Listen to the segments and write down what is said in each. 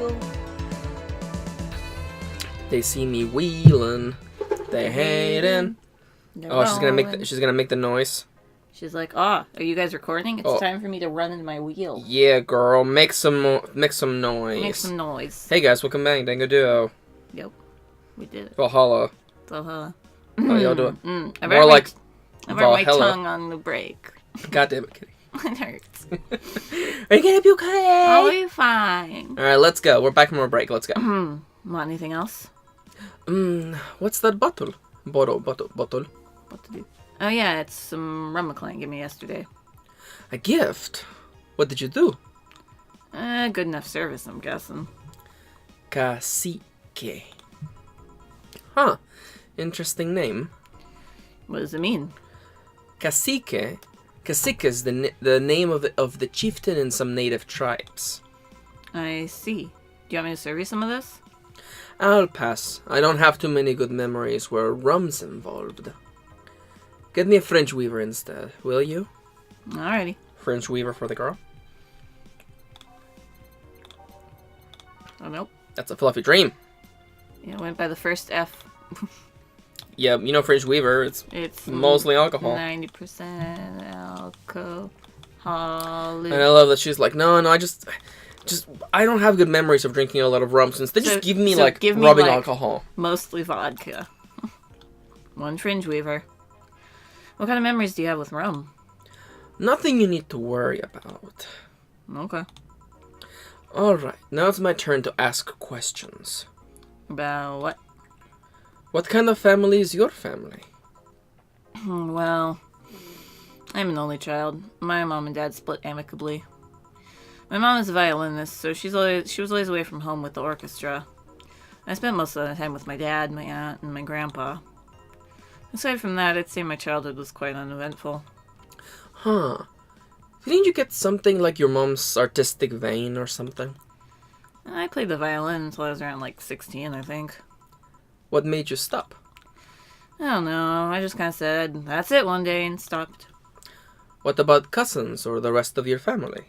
wheel. They see me wheeling. They hating. Oh, she's gonna make the noise. She's like, "Ah, are you guys recording? It's time for me to run into my wheel." Yeah, girl, make some noise. Make some noise. Hey guys, welcome back, Dango Duo. Yep, we did it. Valhalla. Valhalla. How y'all doing? I've More like I've my tongue on the brake. God damn it, Kitty. It hurts. Are you gonna be okay? I'll be fine. All right, let's go. We're back from our break. Let's go. Want anything else? What's that bottle? Bottle. What to do? Oh yeah, it's some rum McLean gave me yesterday. A gift? What did you do? Good enough service, I'm guessing. Cacique. Huh. Interesting name. What does it mean? Cacique. Cacique is the name of the chieftain in some native tribes. I see. Do you want me to serve you some of this? I'll pass. I don't have too many good memories where rum's involved. Get me a French weaver instead, will you? Alrighty. French weaver for the girl. Oh, nope. That's a fluffy dream. Yeah, it went by the first F. Yeah, you know French weaver, it's mostly alcohol. 90% alcohol. And I love that she's like, no, I don't have good memories of drinking a lot of rum, since they just give me rubbing alcohol. Mostly vodka. One Fringe Weaver. What kind of memories do you have with rum? Nothing you need to worry about. Okay. Alright, now it's my turn to ask questions. About what? What kind of family is your family? Well, I'm an only child. My mom and dad split amicably. My mom is a violinist, so she was always away from home with the orchestra. I spent most of the time with my dad, my aunt, and my grandpa. Aside from that, I'd say my childhood was quite uneventful. Huh. Didn't you get something like your mom's artistic vein or something? I played the violin until I was around 16, I think. What made you stop? I don't know. I just kind of said, that's it one day, and stopped. What about cousins or the rest of your family?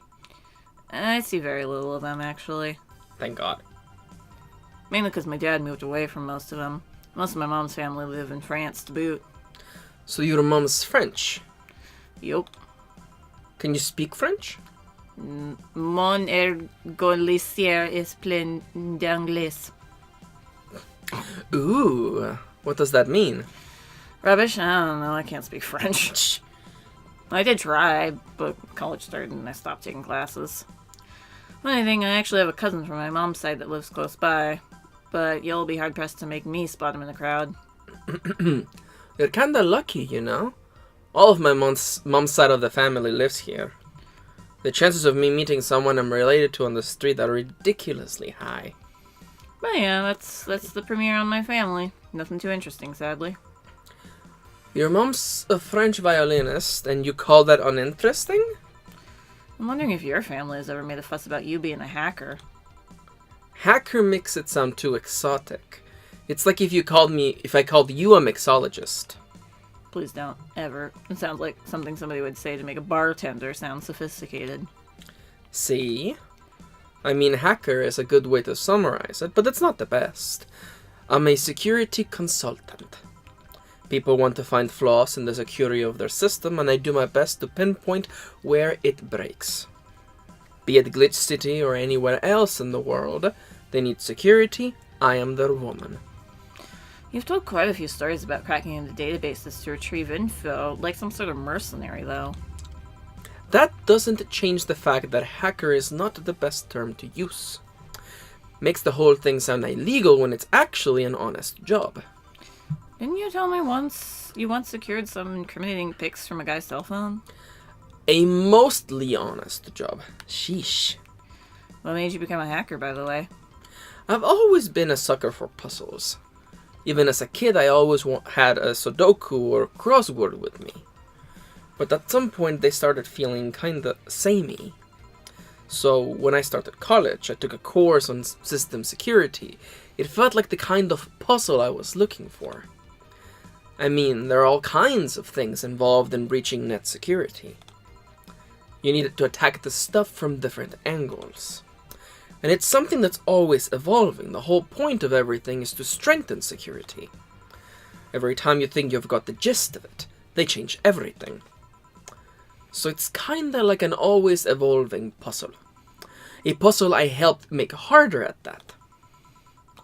I see very little of them, actually. Thank God. Mainly because my dad moved away from most of them. Most of my mom's family live in France to boot. So your mom's French? Yup. Can you speak French? Mon ergolicier est plein d'anglais. Ooh, what does that mean? Rubbish? I don't know, I can't speak French. I did try, but college started and I stopped taking classes. Funny thing, I actually have a cousin from my mom's side that lives close by, but you'll be hard-pressed to make me spot him in the crowd. You're kinda lucky, you know? All of my mom's side of the family lives here. The chances of me meeting someone I'm related to on the street are ridiculously high. But yeah, that's the premiere on my family. Nothing too interesting, sadly. Your mom's a French violinist, and you call that uninteresting? I'm wondering if your family has ever made a fuss about you being a hacker. Hacker makes it sound too exotic. It's like if I called you a mixologist. Please don't, ever. It sounds like something somebody would say to make a bartender sound sophisticated. See? I mean, hacker is a good way to summarize it, but it's not the best. I'm a security consultant. People want to find flaws in the security of their system, and I do my best to pinpoint where it breaks. Be it Glitch City or anywhere else in the world, they need security, I am their woman. You've told quite a few stories about cracking into databases to retrieve info, like some sort of mercenary, though. That doesn't change the fact that hacker is not the best term to use. Makes the whole thing sound illegal when it's actually an honest job. Didn't you tell me you once secured some incriminating pics from a guy's cell phone? A mostly honest job. Sheesh. What made you become a hacker, by the way? I've always been a sucker for puzzles. Even as a kid, I always had a Sudoku or crossword with me. But at some point, they started feeling kinda samey. So when I started college, I took a course on system security. It felt like the kind of puzzle I was looking for. I mean, there are all kinds of things involved in breaching net security. You needed to attack the stuff from different angles. And it's something that's always evolving. The whole point of everything is to strengthen security. Every time you think you've got the gist of it, they change everything. So it's kinda like an always evolving puzzle. A puzzle I helped make harder at that.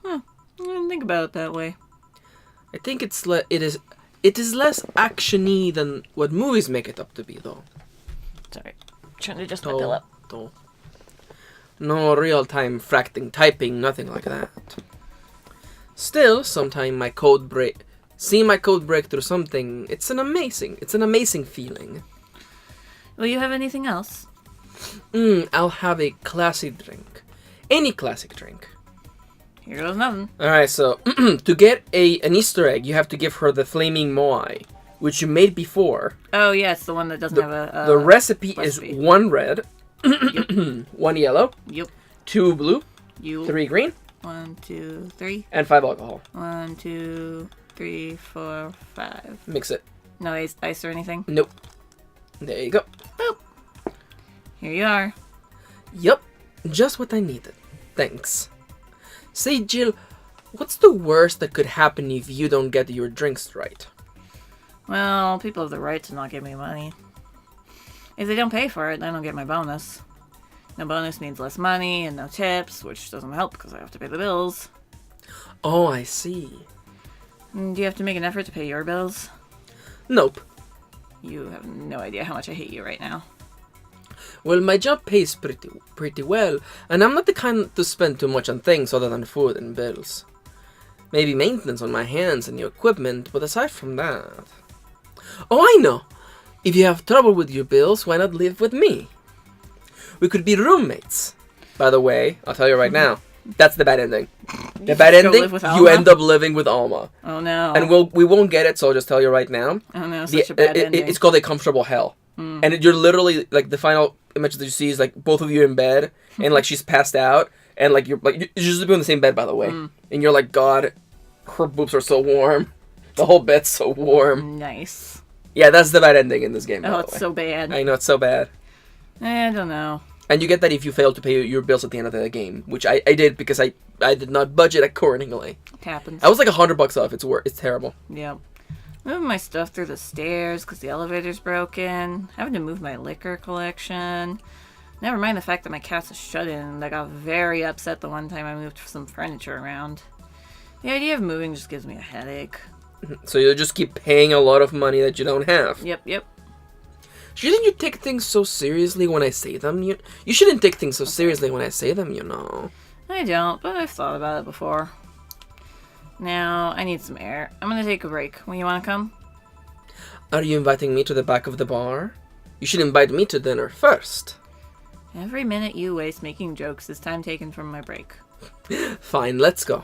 I didn't think about it that way. I think it is less action-y than what movies make it up to be, though. Sorry. Trying to adjust my bill up. No real-time fracting typing, nothing like that. Still, sometime seeing my code break through something, it's an amazing feeling. Will you have anything else? I'll have a classy drink. Any classic drink. Here goes nothing. Alright, so, to get an Easter egg, you have to give her the flaming moai, which you made before. Oh, yeah, it's the one that doesn't have a... The recipe is 1 red, Yep. 1 yellow, Yep. 2 blue, You. 3 green, 1, 2, 3. and 5 alcohol. 1, 2, 3, 4, 5. Mix it. No ice or anything? Nope. There you go. Boop. Here you are. Yup. Just what I needed. Thanks. Say, Jill, what's the worst that could happen if you don't get your drinks right? Well, people have the right to not give me money. If they don't pay for it, I don't get my bonus. No bonus means less money and no tips, which doesn't help because I have to pay the bills. Oh, I see. Do you have to make an effort to pay your bills? Nope. You have no idea how much I hate you right now. Well, my job pays pretty well, and I'm not the kind to spend too much on things other than food and bills. Maybe maintenance on my hands and new equipment, but aside from that... Oh, I know! If you have trouble with your bills, why not live with me? We could be roommates. By the way, I'll tell you right now, that's the bad ending. The bad ending, you end up living with Alma. Oh no. And we won't get it, so I'll just tell you right now. Oh no, such a bad ending. It's called A Comfortable Hell. And you're literally, like, the final image that you see is, like, both of you in bed, and, like, she's passed out, and, like, you're just in the same bed, by the way. And you're like, God, her boobs are so warm. The whole bed's so warm. Nice. Yeah, that's the bad ending in this game, by the way. It's so bad. I know, it's so bad. I don't know. And you get that if you fail to pay your bills at the end of the game, which I did because I did not budget accordingly. It happens. I was like $100 off. It's terrible. Yep. Moving my stuff through the stairs because the elevator's broken. Having to move my liquor collection. Never mind the fact that my cat's a shut-in and I got very upset the one time I moved some furniture around. The idea of moving just gives me a headache. So you'll just keep paying a lot of money that you don't have. Yep. Shouldn't you take things so seriously when I say them? You shouldn't take things so seriously when I say them, you know. I don't, but I've thought about it before. Now, I need some air. I'm gonna take a break. When you wanna come? Are you inviting me to the back of the bar? You should invite me to dinner first. Every minute you waste making jokes is time taken from my break. Fine, let's go.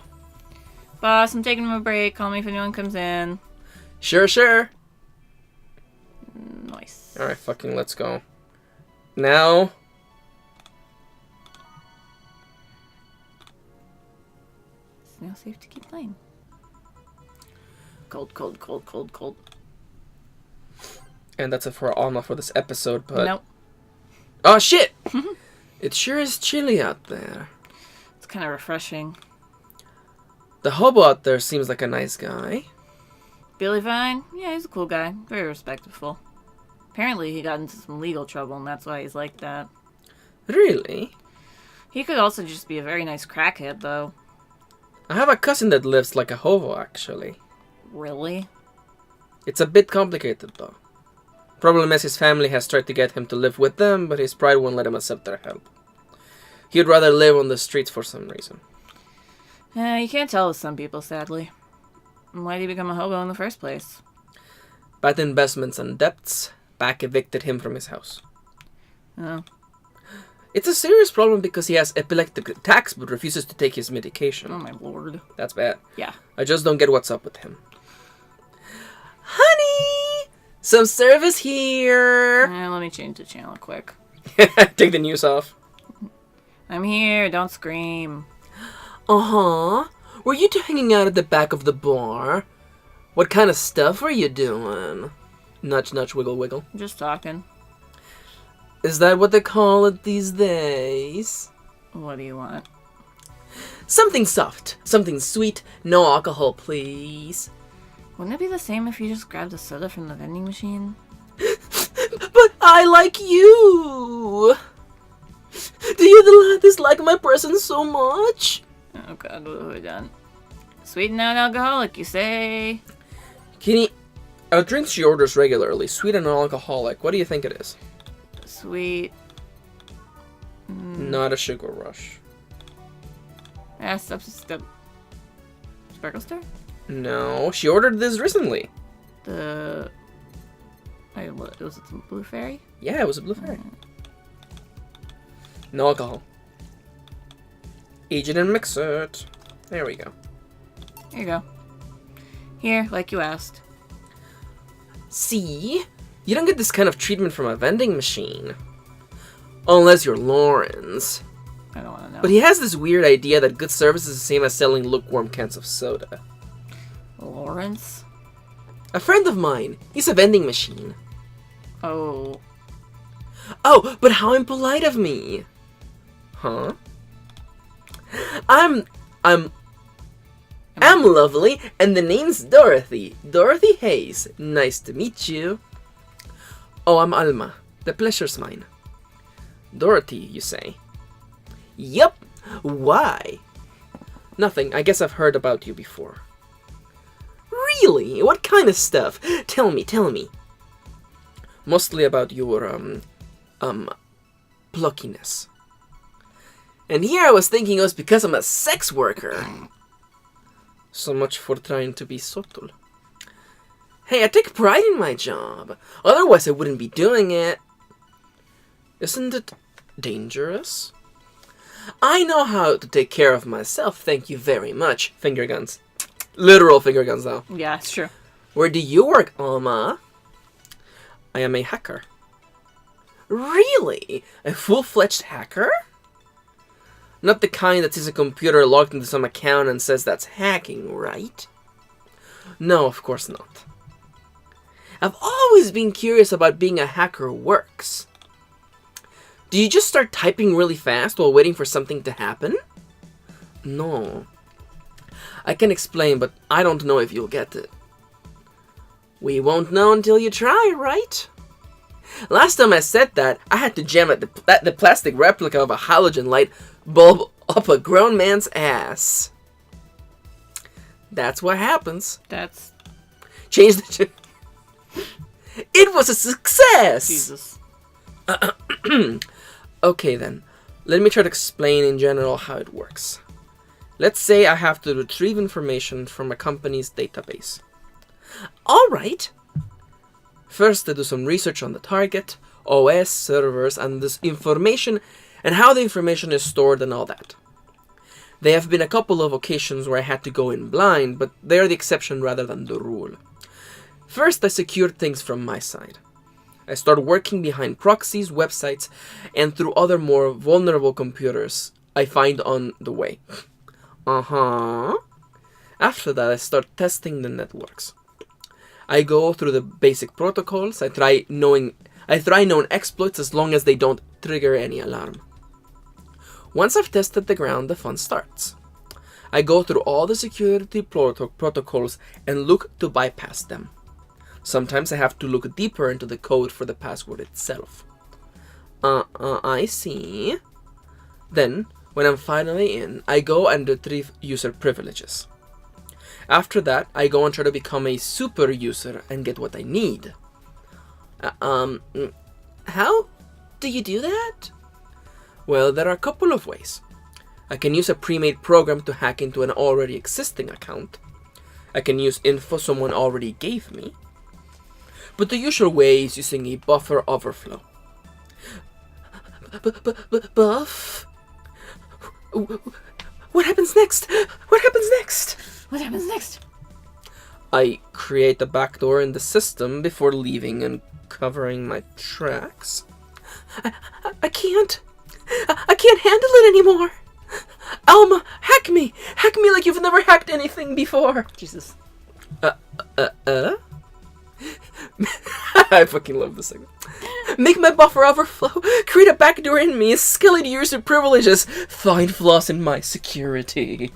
Boss, I'm taking my break. Call me if anyone comes in. Sure. Nice. Alright, fucking let's go. Now... It's now safe to keep playing. Cold. And that's it for Alma for this episode, but... Nope. Oh, shit! It sure is chilly out there. It's kind of refreshing. The hobo out there seems like a nice guy. Billy Vine? Yeah, he's a cool guy. Very respectful. Apparently he got into some legal trouble, and that's why he's like that. Really? He could also just be a very nice crackhead, though. I have a cousin that lives like a hobo, actually. Really? It's a bit complicated, though. Problem is his family has tried to get him to live with them, but his pride won't let him accept their help. He'd rather live on the streets for some reason. You can't tell with some people, sadly. Why did he become a hobo in the first place? Bad investments and debts back evicted him from his house. Oh. It's a serious problem because he has epileptic attacks but refuses to take his medication. Oh my lord. That's bad. Yeah. I just don't get what's up with him. Honey! Some service here! Let me change the channel quick. Take the news off. I'm here, don't scream. Uh-huh. Were you two hanging out at the back of the bar? What kind of stuff were you doing? Nudge, nudge, wiggle, wiggle. Just talking. Is that what they call it these days? What do you want? Something soft, something sweet, no alcohol, please. Wouldn't it be the same if you just grabbed a soda from the vending machine? But I like you! Do you dislike my presence so much? Oh god, what have I done? Sweet and non-alcoholic, you say? Kitty, a drink she orders regularly, sweet and non-alcoholic. What do you think it is? Sweet. Not a sugar rush. Sparkle Star? No, she ordered this recently. Was it the Blue Fairy? Yeah, it was a blue fairy. No alcohol. Age it and mix it. There we go. Here you go. Here, like you asked. See? You don't get this kind of treatment from a vending machine. Unless you're Lawrence. I don't want to know. But he has this weird idea that good service is the same as selling lukewarm cans of soda. Lawrence? A friend of mine. He's a vending machine. Oh. Oh, but how impolite of me. Huh? I'm lovely, and the name's Dorothy. Dorothy Hayes. Nice to meet you. Oh, I'm Alma. The pleasure's mine. Dorothy, you say? Yup. Why? Nothing. I guess I've heard about you before. Really? What kind of stuff? Tell me. Mostly about your, pluckiness. And here I was thinking it was because I'm a sex worker. So much for trying to be subtle. Hey, I take pride in my job. Otherwise I wouldn't be doing it. Isn't it dangerous? I know how to take care of myself, thank you very much. Finger guns. Literal finger guns, though. Yeah, it's true. Where do you work, Alma? I am a hacker. Really? A full-fledged hacker? Not the kind that sees a computer logged into some account and says that's hacking, right? No, of course not. I've always been curious about being a hacker works. Do you just start typing really fast while waiting for something to happen? No. I can explain, but I don't know if you'll get it. We won't know until you try, right? Last time I said that, I had to jam at the plastic replica of a halogen light bulb up a grown man's ass. That's what happens. That's... Change the... It was a success! Jesus. Okay then, let me try to explain in general how it works. Let's say I have to retrieve information from a company's database. Alright. First I do some research on the target, OS, servers, and this information, and how the information is stored and all that. There have been a couple of occasions where I had to go in blind, but they are the exception rather than the rule. First I secured things from my side. I start working behind proxies, websites, and through other more vulnerable computers I find on the way. After that, I start testing the networks. I go through the basic protocols. I try known exploits as long as they don't trigger any alarm. Once I've tested the ground, the fun starts. I go through all the security protocols and look to bypass them. Sometimes I have to look deeper into the code for the password itself. I see. Then, when I'm finally in, I go and retrieve user privileges. After that, I go and try to become a super user and get what I need. How do you do that? Well, there are a couple of ways. I can use a pre-made program to hack into an already existing account. I can use info someone already gave me. But the usual way is using a buffer overflow. Buff? What happens next? What happens next? What happens next? I create a backdoor in the system before leaving and covering my tracks. I can't. I can't handle it anymore. Alma, hack me! Hack me like you've never hacked anything before. Jesus. I fucking love this segment. Make my buffer overflow. Create a backdoor in me. Escalate years of privileges. Find flaws in my security.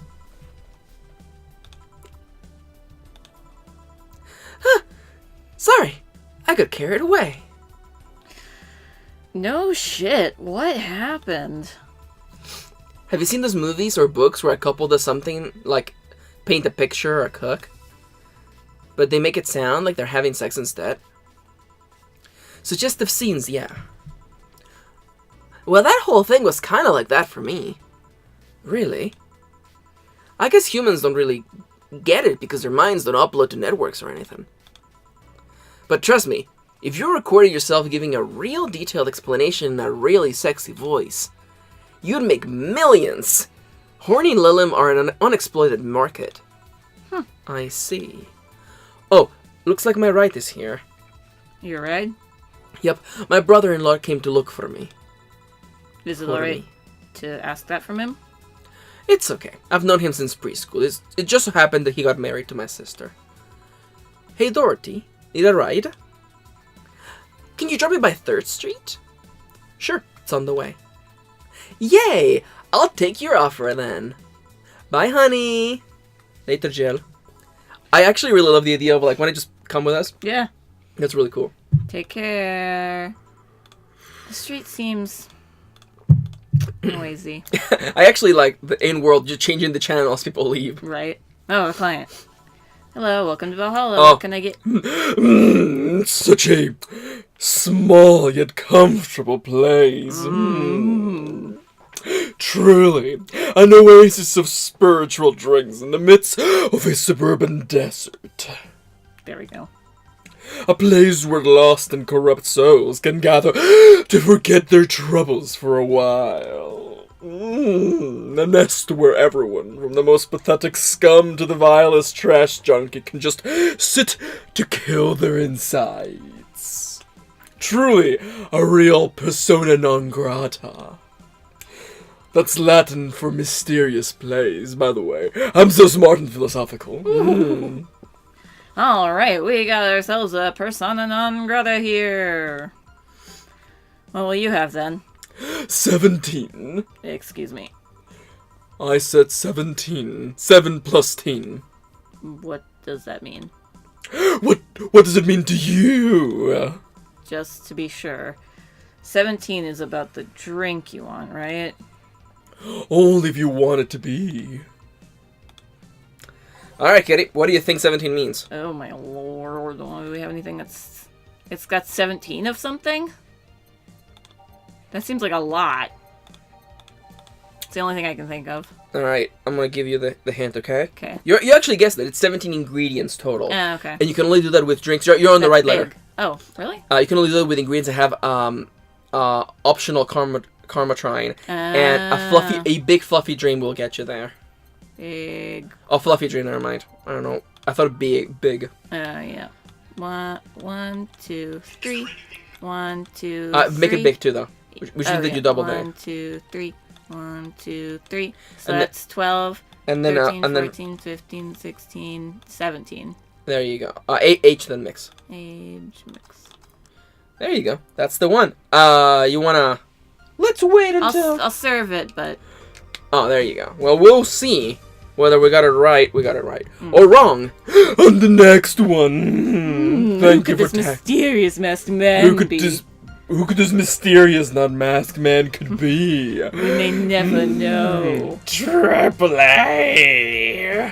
Huh. Sorry. I got carried away. No shit. What happened? Have you seen those movies or books where a couple does something like paint a picture or cook, but they make it sound like they're having sex instead? Suggestive scenes, yeah. Well, that whole thing was kind of like that for me. Really? I guess humans don't really get it because their minds don't upload to networks or anything. But trust me, if you're recording yourself giving a real detailed explanation in a really sexy voice, you'd make millions. Horny Lilim are an unexploited market. I see. Oh, looks like my ride is here. Your ride? Yep, my brother-in-law came to look for me. Is it alright to ask that from him? It's okay. I've known him since preschool. It just so happened that he got married to my sister. Hey, Dorothy. Need a ride? Can you drop me by 3rd Street? Sure, it's on the way. Yay! I'll take your offer then. Bye, honey. Later, Jill. I actually really love the idea of, like, why don't you just come with us? Yeah. That's really cool. Take care. The street seems noisy. I actually like the in-world just changing the channel as people leave. Right. Oh, a client. Hello, welcome to Valhalla. Oh. What can I get? Such a small yet comfortable place. Truly, an oasis of spiritual drinks in the midst of a suburban desert. There we go. A place where lost and corrupt souls can gather to forget their troubles for a while. A nest where everyone, from the most pathetic scum to the vilest trash junkie, can just sit to kill their insides. Truly, a real persona non grata. That's Latin for mysterious place, by the way. I'm so smart and philosophical. Alright, we got ourselves a persona non grata here. What will you have then? 17. Excuse me. I said 17. 7 plus teen. What does that mean? What does it mean to you? Just to be sure. 17 is about the drink you want, right? Only if you want it to be. Alright, Kitty, what do you think 17 means? Oh my lord, do we have anything that's... It's got 17 of something? That seems like a lot. It's the only thing I can think of. Alright, I'm gonna give you the hint, okay? Okay. You actually guessed it. It's 17 ingredients total. Oh, okay. And you can only do that with drinks. You're on the right letter. Oh, really? You can only do that with ingredients that have optional karmatrine. And a big fluffy dream will get you there. Big. Oh, fluffy dream, never mind. I don't know. I thought big. Yeah. 1, 2, 3. 1, 2, 3. Make it big too, though. We should do double there. 1, 2, 3. 1, 2, 3. So And that's 12. And then 13, and then 14, 15, 16, 17. there you go. H then mix. Age mix. There you go. That's the one. You wanna? Let's wait until. I'll serve it, but. Oh, there you go. Well, we'll see whether we got it right. We got it right or wrong on the next one. Thank you for this mysterious masked man be? Who could this mysterious non-masked man could be? We may never know. Triple A.